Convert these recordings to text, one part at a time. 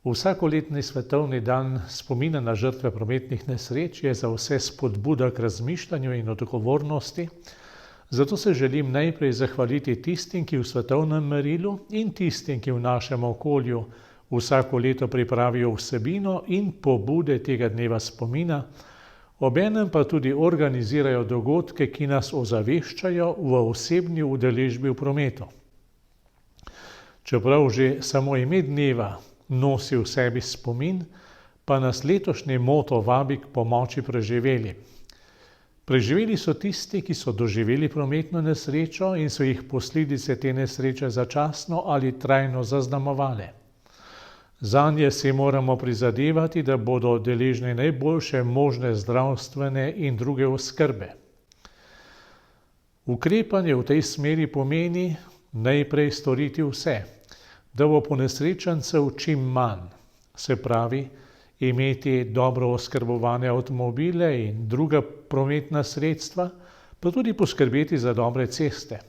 Vsakoletni svetovni dan spomina na žrtve prometnih nesreč je za vse spodbuda k razmišljanju in odgovornosti, zato se želim najprej zahvaliti tistim, ki v svetovnem merilu in tistim, ki v našem okolju vsako leto pripravijo vsebino in pobude tega dneva spomina, obenem pa tudi organizirajo dogodke, ki nas ozaveščajo v osebni udeležbi v prometu. Čeprav že samo ime dneva nosi v sebi spomin, pa nas letošnji moto vabi k pomoči preživelim. Preživeli so tisti, ki so doživeli prometno nesrečo in so jih posledice te nesreče začasno ali trajno zaznamovale. Zanje si moramo prizadevati, da bodo deležni najboljše možne zdravstvene in druge oskrbe. Ukrepanje v tej smeri pomeni najprej storiti vse, da bo ponesrečencev čim manj, se pravi, imeti dobro oskrbovane avtomobile in druga prometna sredstva, pa tudi poskrbeti za dobre ceste.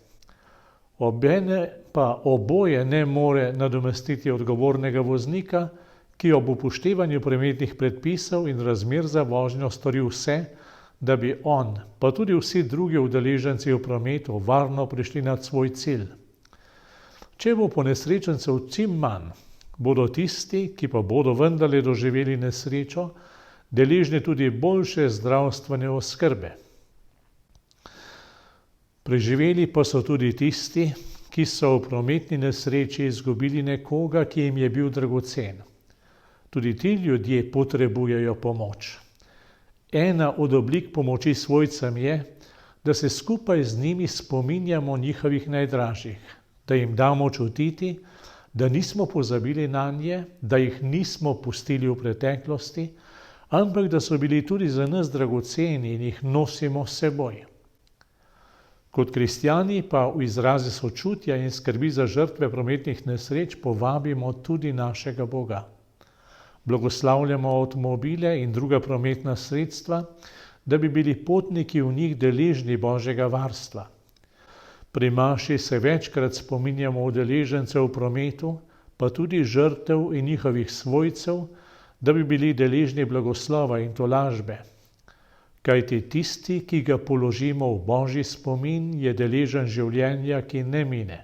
Obene pa oboje ne more nadomestiti odgovornega voznika, ki ob upoštevanju prometnih predpisov in razmer za vožnjo stori vse, da bi on, pa tudi vsi drugi udeleženci v prometu varno prišli nad svoj cilj. Če bo ponesrečencev čim manj, bodo tisti, ki pa bodo vendarle doživeli nesrečo, deležni tudi boljše zdravstvene oskrbe. Preživeli pa so tudi tisti, ki so v prometni nesreči izgubili nekoga, ki jim je bil dragocen. Tudi ti ljudje potrebujejo pomoč. Ena od oblik pomoči svojcem je, da se skupaj z njimi spominjamo njihovih najdražjih, da jim damo čutiti, da nismo pozabili nanje, da jih nismo pustili v preteklosti, ampak da so bili tudi za nas dragoceni in jih nosimo s seboj. Kot kristjani pa v izrazi sočutja in skrbi za žrtve prometnih nesreč povabimo tudi našega Boga. Blagoslavljamo avtomobile in druga prometna sredstva, da bi bili potniki v njih deležni Božjega varstva. Pri maši se večkrat spominjamo udeležencev v prometu, pa tudi žrtev in njihovih svojcev, da bi bili deležni blagoslova in tolažbe. Kajti tisti, ki ga položimo v Božji spomin, je deležen življenja, ki ne mine.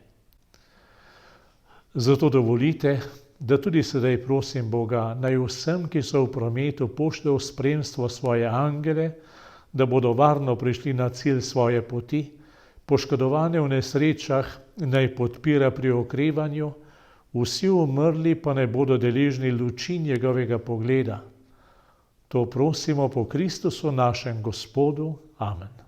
Zato dovolite, da tudi sedaj prosim Boga, naj vsem, ki so v prometu, pošlje v spremstvo svoje angele, da bodo varno prišli na cilj svoje poti, poškodovane v nesrečah naj podpira pri okrevanju, vsi umrli pa naj bodo deležni luči njegovega pogleda. To prosimo po Kristusu našem Gospodu. Amen.